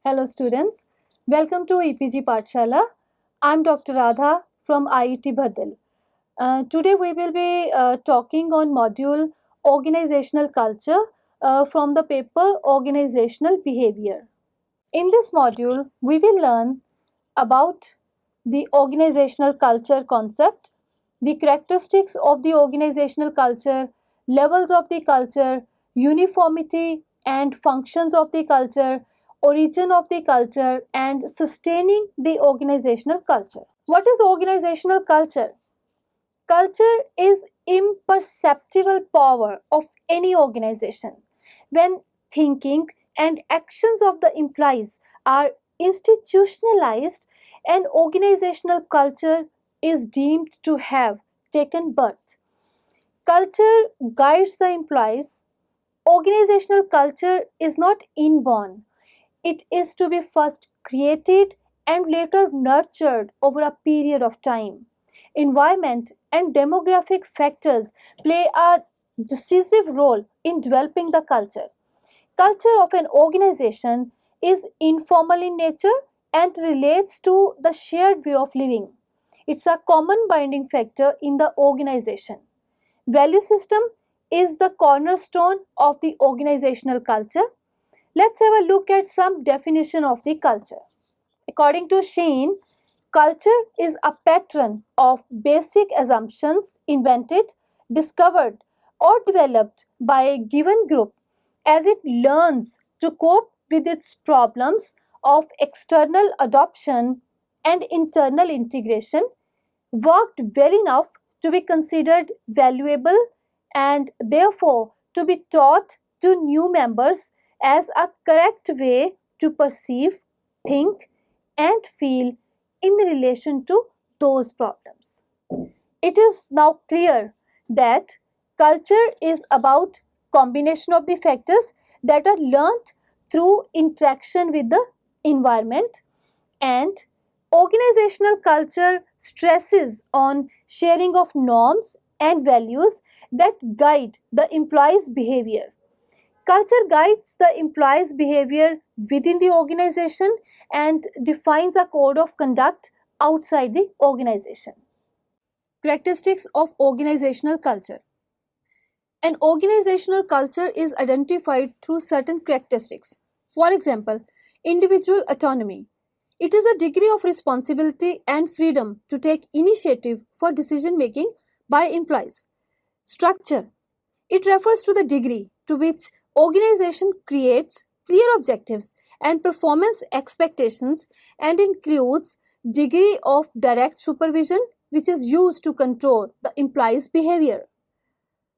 Hello students, welcome to EPG Pathshala. I'm Dr. Radha from IET Bhadal. Today we will be talking on module Organizational Culture from the paper Organizational Behavior. In this module, we will learn about the organizational culture concept, the characteristics of the organizational culture, levels of the culture, uniformity and functions of the culture, origin of the culture, and sustaining the organizational culture. What is organizational culture? Culture is imperceptible power of any organization. When thinking and actions of the employees are institutionalized, an organizational culture is deemed to have taken birth. Culture guides the employees. Organizational culture is not inborn. It is to be first created and later nurtured over a period of time. Environment and demographic factors play a decisive role in developing the culture. Culture of an organization is informal in nature and relates to the shared way of living. It's a common binding factor in the organization. Value system is the cornerstone of the organizational culture. Let's have a look at some definition of the culture. According to Sheen, culture is a pattern of basic assumptions invented, discovered, or developed by a given group as it learns to cope with its problems of external adoption and internal integration, worked well enough to be considered valuable and therefore to be taught to new members as a correct way to perceive, think, and feel in relation to those problems. It is now clear that culture is about combination of the factors that are learnt through interaction with the environment, and organizational culture stresses on sharing of norms and values that guide the employee's behavior. Culture guides the employee's behavior within the organization and defines a code of conduct outside the organization. Characteristics of organizational culture. An organizational culture is identified through certain characteristics. For example, individual autonomy. It is a degree of responsibility and freedom to take initiative for decision making by employees. Structure. It refers to the degree to which organization creates clear objectives and performance expectations and includes degree of direct supervision which is used to control the employee's behavior.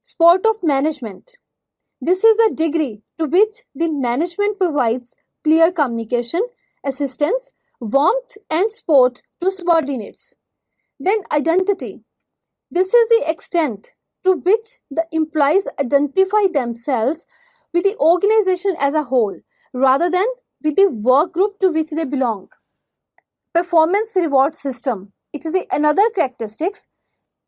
Support of management. This is the degree to which the management provides clear communication, assistance, warmth and support to subordinates. Then identity. This is the extent to which the employees identify themselves with the organization as a whole rather than with the work group to which they belong. Performance reward system. It is another characteristics.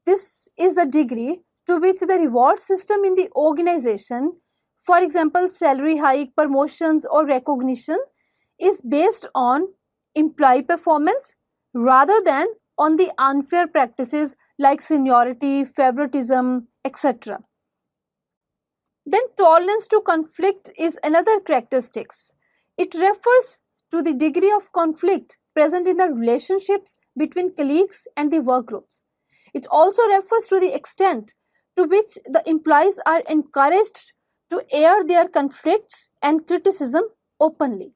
This is the degree to which the reward system in the organization, for example, salary hike, promotions or recognition, is based on employee performance rather than on the unfair practices like seniority, favoritism, etc. Then tolerance to conflict is another characteristics. It refers to the degree of conflict present in the relationships between colleagues and the work groups. It also refers to the extent to which the employees are encouraged to air their conflicts and criticism openly.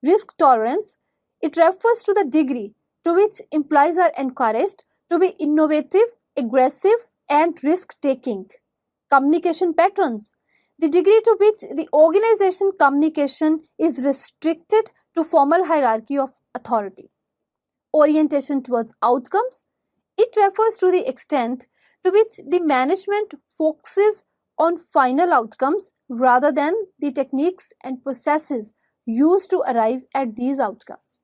Risk tolerance. It refers to the degree to which employees are encouraged to be innovative, aggressive, and risk-taking. Communication patterns. The degree to which the organization communication is restricted to formal hierarchy of authority. Orientation towards outcomes. It refers to the extent to which the management focuses on final outcomes rather than the techniques and processes used to arrive at these outcomes.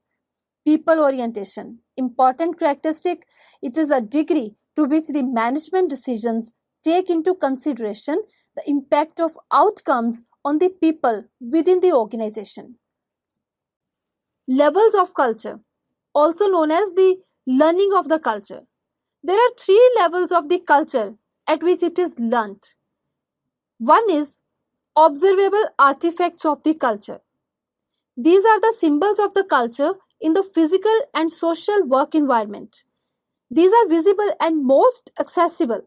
People orientation. Important characteristic. It is a degree to which the management decisions take into consideration the impact of outcomes on the people within the organization. levels of culture, also known as the learning of the culture. There are three levels of the culture at which it is learnt. One is observable artifacts of the culture. These are the symbols of the culture in the physical and social work environment. These are visible and most accessible.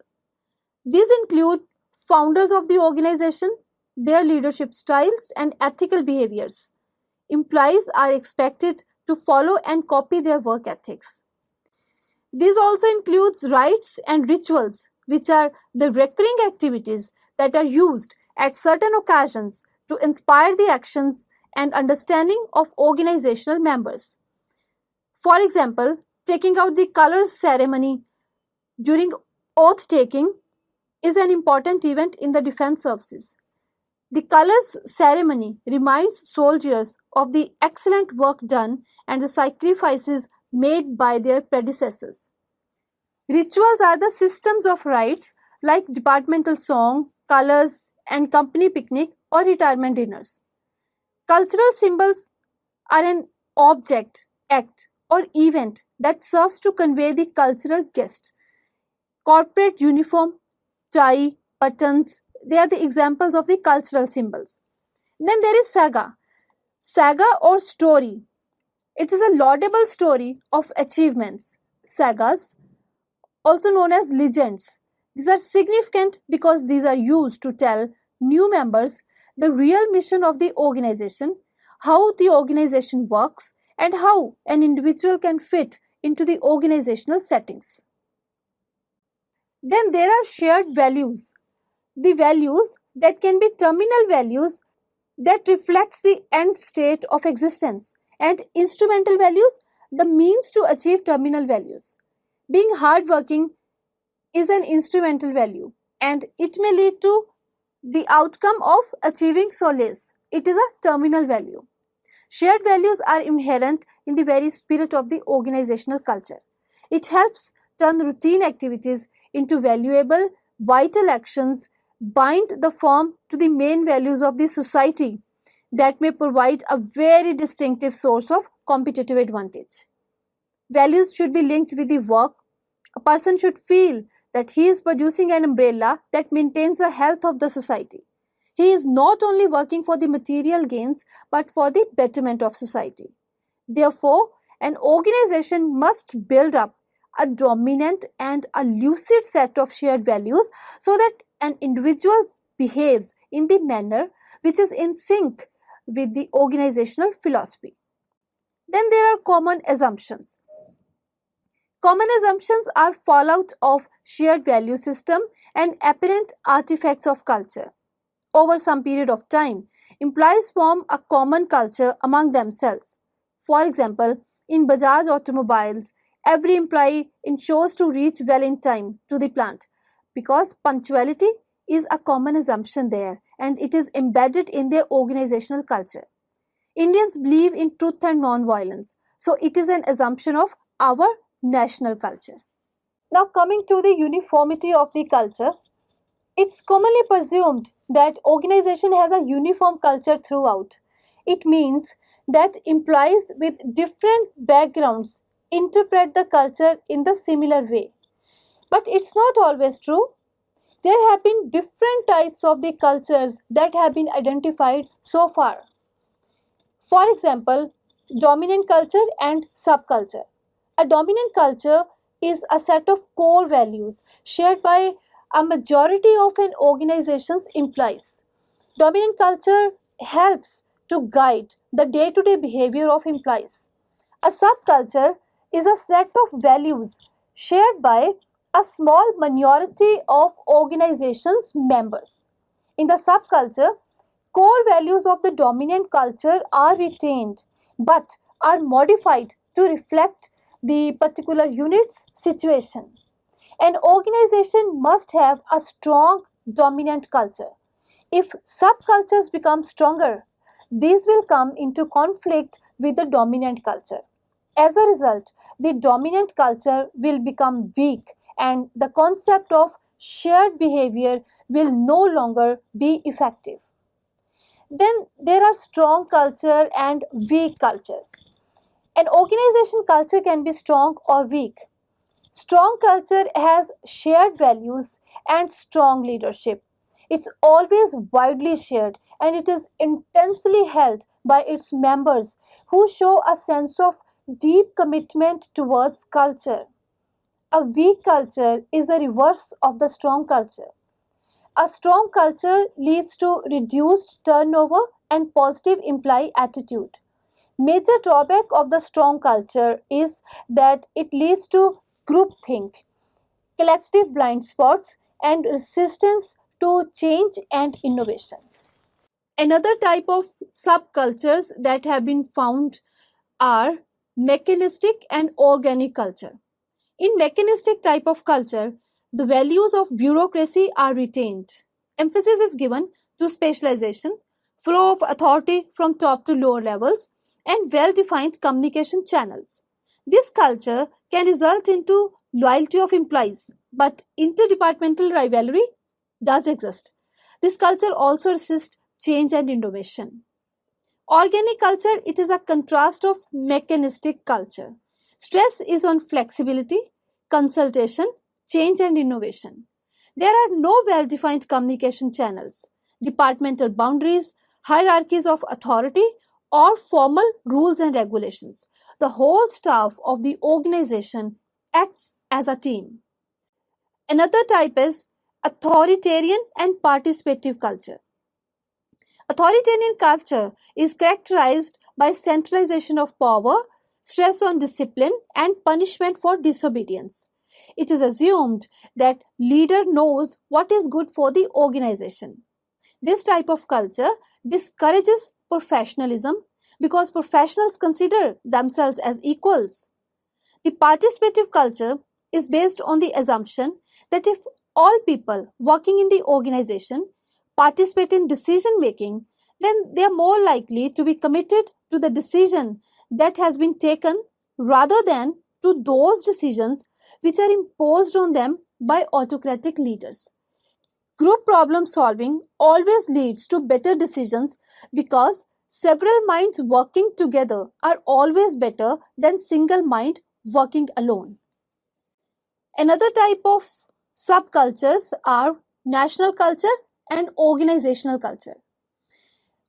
These include founders of the organization, their leadership styles, and ethical behaviors. Employees are expected to follow and copy their work ethics. This also includes rites and rituals, which are the recurring activities that are used at certain occasions to inspire the actions and understanding of organizational members. For example, taking out the colors ceremony during oath taking is an important event in the defense services. The colors ceremony reminds soldiers of the excellent work done and the sacrifices made by their predecessors. Rituals are the systems of rites like departmental song, colors, and company picnic or retirement dinners. Cultural symbols are an object, act, or event that serves to convey the cultural gist. Corporate uniform, tie, buttons, they are the examples of the cultural symbols. Then there is saga. Saga or story. It is a laudable story of achievements. Sagas, also known as legends. These are significant because these are used to tell new members the real mission of the organization, how the organization works, and how an individual can fit into the organizational settings. Then there are shared values. The values that can be terminal values that reflects the end state of existence, and instrumental values, the means to achieve terminal values. Being hardworking is an instrumental value and it may lead to the outcome of achieving solace. It is a terminal value. Shared values are inherent in the very spirit of the organizational culture. It helps turn routine activities into valuable, vital actions, bind the firm to the main values of the society that may provide a very distinctive source of competitive advantage. Values should be linked with the work. A person should feel that he is producing an umbrella that maintains the health of the society. He is not only working for the material gains but for the betterment of society. Therefore, an organization must build up a dominant and a lucid set of shared values so that an individual behaves in the manner which is in sync with the organizational philosophy. Then there are common assumptions. Common assumptions are fallout of shared value system and apparent artifacts of culture. Over some period of time, employees form a common culture among themselves. For example, in Bajaj Automobiles, every employee ensures to reach well in time to the plant because punctuality is a common assumption there and it is embedded in their organizational culture. Indians believe in truth and non-violence, so it is an assumption of our national culture. Now coming to the uniformity of the culture, it's commonly presumed that organization has a uniform culture throughout. It means that employees with different backgrounds interpret the culture in the similar way. But it's not always true. There have been different types of the cultures that have been identified so far. For example, dominant culture and subculture. A dominant culture is a set of core values shared by a majority of an organization's employees. Dominant culture helps to guide the day-to-day behavior of employees. A subculture is a set of values shared by a small minority of organization's members. In the subculture, core values of the dominant culture are retained but are modified to reflect the particular unit's situation. An organization must have a strong dominant culture. If subcultures become stronger, these will come into conflict with the dominant culture. As a result, the dominant culture will become weak and the concept of shared behavior will no longer be effective. Then there are strong culture and weak cultures. An organization culture can be strong or weak. Strong culture has shared values and strong leadership. It's always widely shared and it is intensely held by its members who show a sense of deep commitment towards culture. A weak culture is the reverse of the strong culture. A strong culture leads to reduced turnover and positive employee attitude. Major drawback of the strong culture is that it leads to groupthink, collective blind spots, and resistance to change and innovation. Another type of subcultures that have been found are mechanistic and organic culture. In mechanistic type of culture, the values of bureaucracy are retained. Emphasis is given to specialization, flow of authority from top to lower levels, and well-defined communication channels. This culture can result into loyalty of employees, but interdepartmental rivalry does exist. This culture also resists change and innovation. Organic culture, it is a contrast of mechanistic culture. Stress is on flexibility, consultation, change and innovation. There are no well-defined communication channels, departmental boundaries, hierarchies of authority, or formal rules and regulations. The whole staff of the organization acts as a team. Another type is authoritarian and participative culture. Authoritarian culture is characterized by centralization of power, stress on discipline, and punishment for disobedience. It is assumed that leader knows what is good for the organization. This type of culture discourages professionalism because professionals consider themselves as equals. The participative culture is based on the assumption that if all people working in the organization participate in decision making, then they are more likely to be committed to the decision that has been taken rather than to those decisions which are imposed on them by autocratic leaders. Group problem solving always leads to better decisions because several minds working together are always better than single mind working alone. Another type of subcultures are national culture and organizational culture.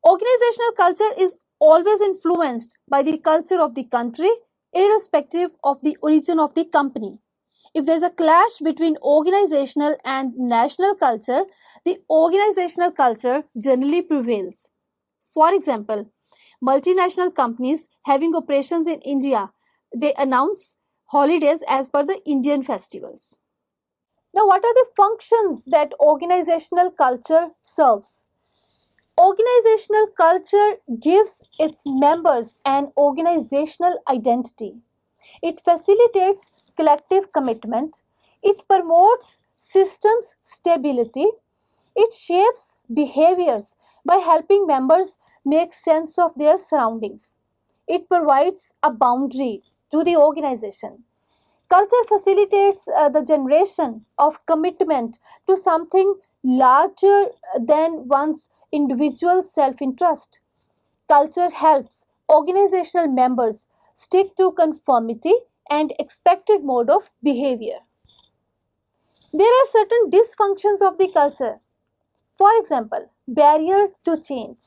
Organizational culture is always influenced by the culture of the country, irrespective of the origin of the company. If there's a clash between organizational and national culture, the organizational culture generally prevails. For example, multinational companies having operations in India, they announce holidays as per the Indian festivals. Now, what are the functions that organizational culture serves? Organizational culture gives its members an organizational identity. It facilitates collective commitment. It promotes systems stability. It shapes behaviors by helping members make sense of their surroundings. It provides a boundary to the organization. Culture facilitates the generation of commitment to something larger than one's individual self interest. Culture helps organizational members stick to conformity and expected mode of behavior. There are certain dysfunctions of the culture. For example, barrier to change.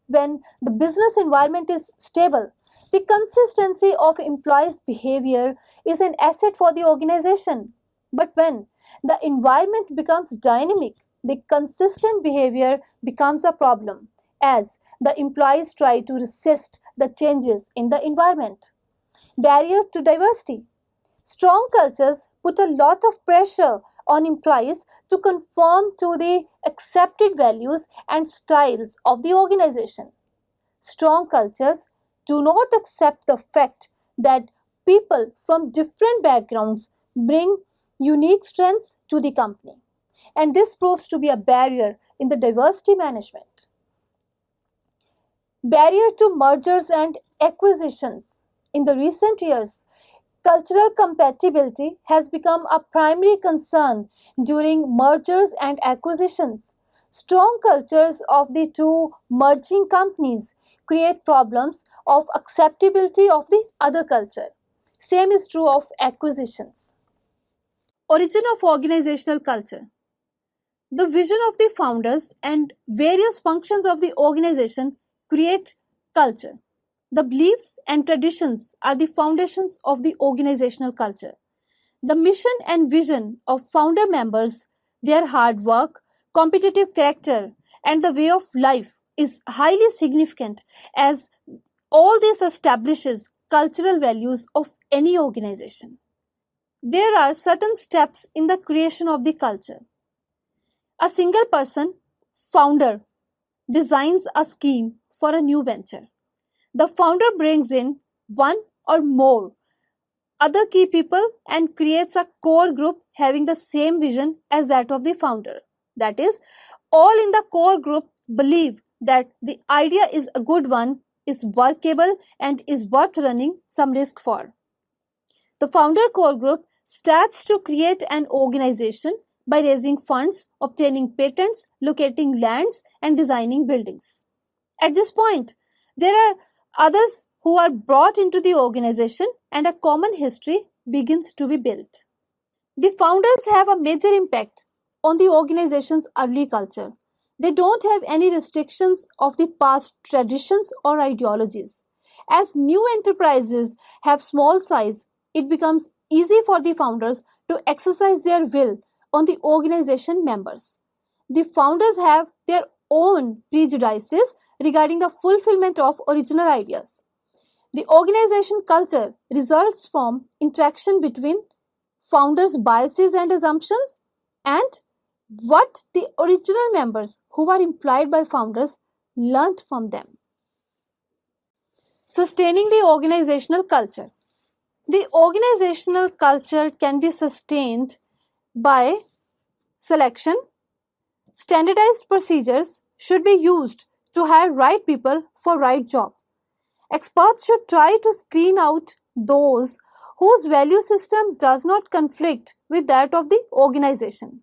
When the business environment is stable, the consistency of employees' behavior is an asset for the organization. But when the environment becomes dynamic, the consistent behavior becomes a problem as the employees try to resist the changes in the environment. Barrier to diversity. Strong cultures put a lot of pressure on employees to conform to the accepted values and styles of the organization. Strong cultures do not accept the fact that people from different backgrounds bring unique strengths to the company. And this proves to be a barrier in the diversity management. Barrier to mergers and acquisitions. In the recent years, cultural compatibility has become a primary concern during mergers and acquisitions. Strong cultures of the two merging companies create problems of acceptability of the other culture. Same is true of acquisitions. Origin of organizational culture. The vision of the founders and various functions of the organization create culture. The beliefs and traditions are the foundations of the organizational culture. The mission and vision of founder members, their hard work, competitive character, and the way of life is highly significant, as all this establishes cultural values of any organization. There are certain steps in the creation of the culture. A single person, founder, designs a scheme for a new venture. The founder brings in one or more other key people and creates a core group having the same vision as that of the founder. That is, all in the core group believe that the idea is a good one, is workable, and is worth running some risk for. The founder core group starts to create an organization by raising funds, obtaining patents, locating lands, and designing buildings. At this point, there are others who are brought into the organization and a common history begins to be built. The founders have a major impact on the organization's early culture. They don't have any restrictions of the past traditions or ideologies. As new enterprises have small size, it becomes easy for the founders to exercise their will on the organization members. The founders have their own prejudices regarding the fulfillment of original ideas. The organization culture results from interaction between founders' biases and assumptions and what the original members who were employed by founders learnt from them. Sustaining the organizational culture. The organizational culture can be sustained by selection. Standardized procedures should be used to hire right people for right jobs. Experts should try to screen out those whose value system does not conflict with that of the organization.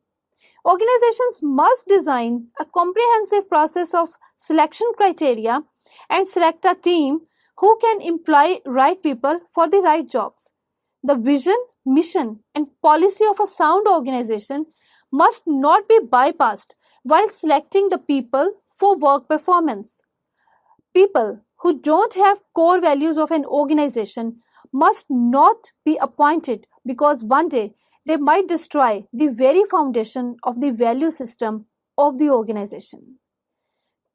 Organizations must design a comprehensive process of selection criteria and select a team who can employ right people for the right jobs. The vision, mission, and policy of a sound organization must not be bypassed while selecting the people for work performance. People who don't have core values of an organization must not be appointed because one day they might destroy the very foundation of the value system of the organization.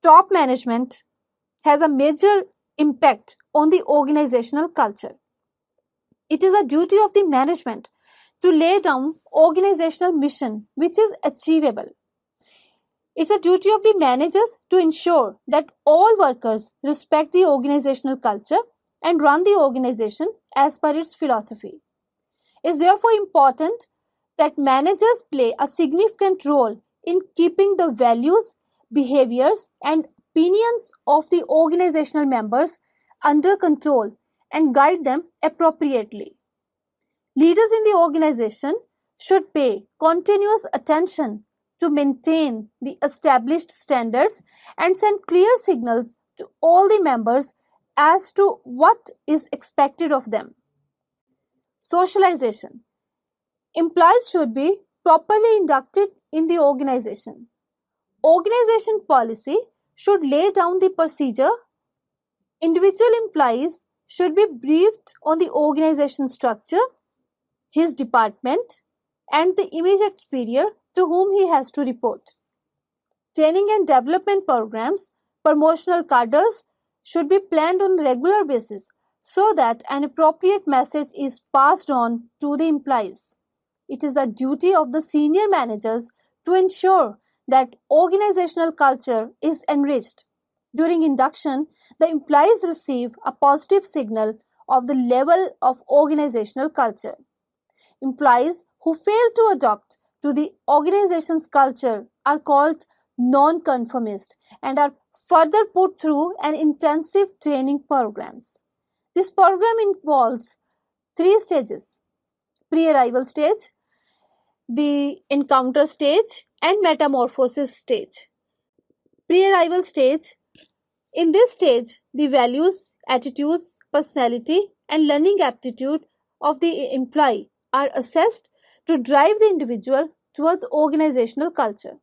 Top management has a major impact on the organizational culture. It is a duty of the management to lay down organizational mission which is achievable. It's a duty of the managers to ensure that all workers respect the organizational culture and run the organization as per its philosophy. It's therefore important that managers play a significant role in keeping the values, behaviors, and opinions of the organizational members under control and guide them appropriately. Leaders in the organization should pay continuous attention to maintain the established standards and send clear signals to all the members as to what is expected of them. Socialization. Employees should be properly inducted in the organization. Organization policy should lay down the procedure. Individual employees should be briefed on the organization structure, his department, and the immediate superior to whom he has to report. Training and development programs, promotional cadres should be planned on a regular basis so that an appropriate message is passed on to the employees. It is the duty of the senior managers to ensure that organizational culture is enriched. During induction, the employees receive a positive signal of the level of organizational culture. Employees who fail to adopt to the organization's culture are called non-conformist and are further put through an intensive training programs. This program involves 3 stages: pre-arrival stage, the encounter stage, and metamorphosis stage. Pre-arrival stage. In this stage, the values, attitudes, personality, and learning aptitude of the employee are assessed to drive the individual towards organizational culture.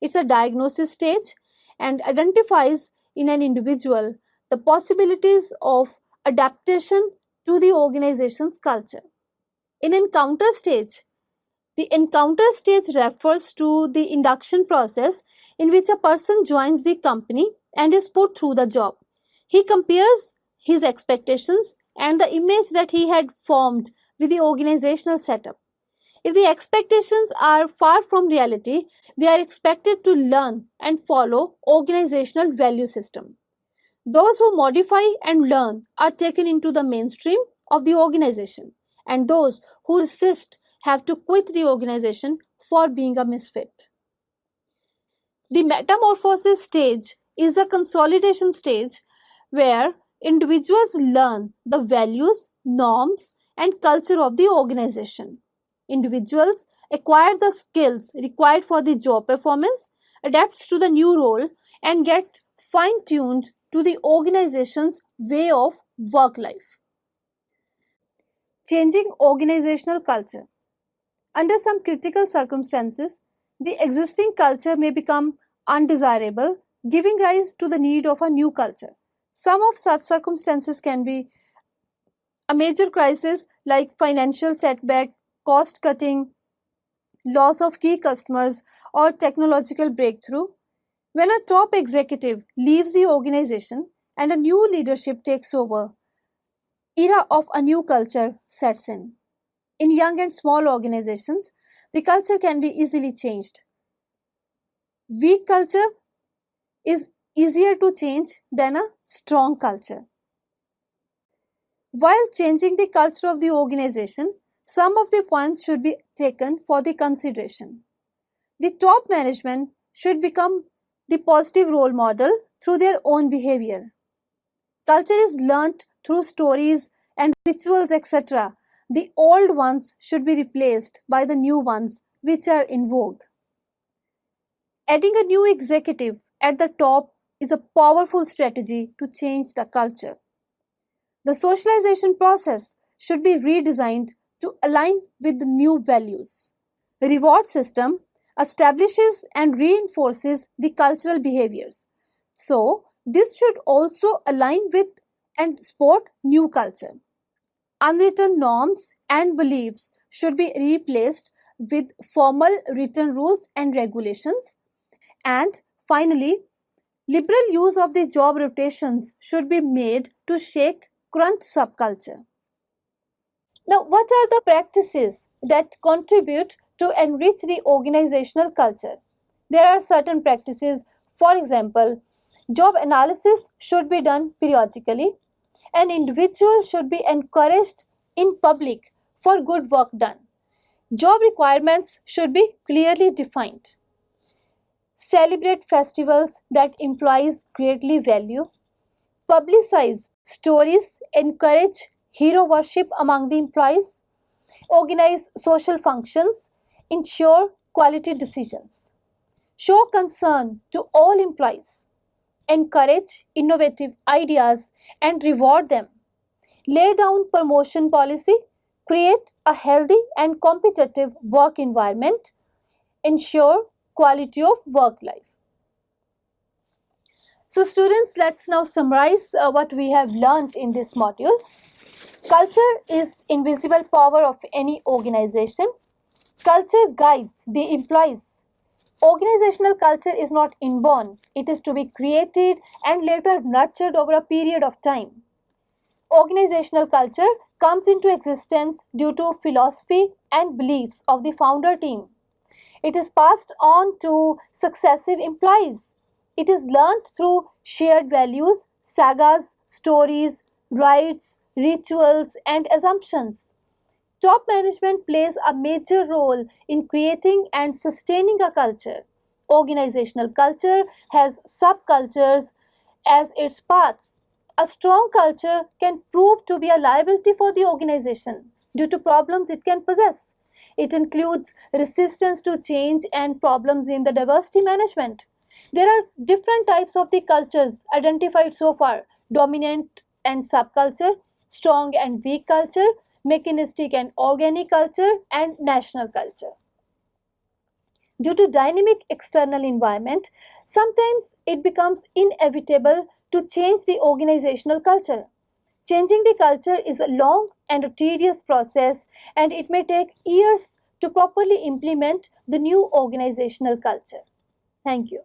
It's a diagnosis stage and identifies in an individual the possibilities of adaptation to the organization's culture. In encounter stage, the encounter stage refers to the induction process in which a person joins the company and is put through the job. He compares his expectations and the image that he had formed with the organizational setup. If the expectations are far from reality, they are expected to learn and follow organizational value system. Those who modify and learn are taken into the mainstream of the organization, and those who resist have to quit the organization for being a misfit. The metamorphosis stage is the consolidation stage where individuals learn the values, norms, and culture of the organization. Individuals acquire the skills required for the job performance, adapts to the new role, and get fine-tuned to the organization's way of work life. Changing organizational culture. Under some critical circumstances, the existing culture may become undesirable, giving rise to the need of a new culture. Some of such circumstances can be a major crisis like financial setback, cost cutting, loss of key customers, or technological breakthrough. When a top executive leaves the organization and a new leadership takes over, era of a new culture sets in. In young and small organizations, the culture can be easily changed. Weak culture is easier to change than a strong culture. While changing the culture of the organization, some of the points should be taken for the consideration. The top management should become the positive role model through their own behavior. Culture is learnt through stories and rituals, etc. The old ones should be replaced by the new ones which are in vogue. Adding a new executive at the top is a powerful strategy to change the culture. The socialization process should be redesigned to align with the new values. The reward system establishes and reinforces the cultural behaviors. So, this should also align with and support new culture. Unwritten norms and beliefs should be replaced with formal written rules and regulations. And finally, liberal use of the job rotations should be made to shake current subculture. Now, what are the practices that contribute to enrich the organizational culture? There are certain practices. For example, job analysis should be done periodically. An individual should be encouraged in public for good work done. Job requirements should be clearly defined. Celebrate festivals that employees greatly value. Publicize stories, encourage hero worship among the employees. Organize social functions, ensure quality decisions. Show concern to all employees. Encourage innovative ideas and reward them. Lay down promotion policy, create a healthy and competitive work environment, ensure quality of work life. So students, let's now summarize what we have learned in this module. Culture is invisible power of any organization. Culture guides the employees. Organizational culture is not inborn. It is to be created and later nurtured over a period of time. Organizational culture comes into existence due to philosophy and beliefs of the founder team. It is passed on to successive employees. It is learnt through shared values, sagas, stories, rites, rituals, and assumptions. Top management plays a major role in creating and sustaining a culture. Organizational culture has subcultures as its parts. A strong culture can prove to be a liability for the organization due to problems it can possess. It includes resistance to change and problems in the diversity management. There are different types of the cultures identified so far: dominant and subculture, strong and weak culture, mechanistic and organic culture, and national culture. Due to dynamic external environment, sometimes it becomes inevitable to change the organizational culture. Changing the culture is a long and a tedious process, and it may take years to properly implement the new organizational culture. Thank you.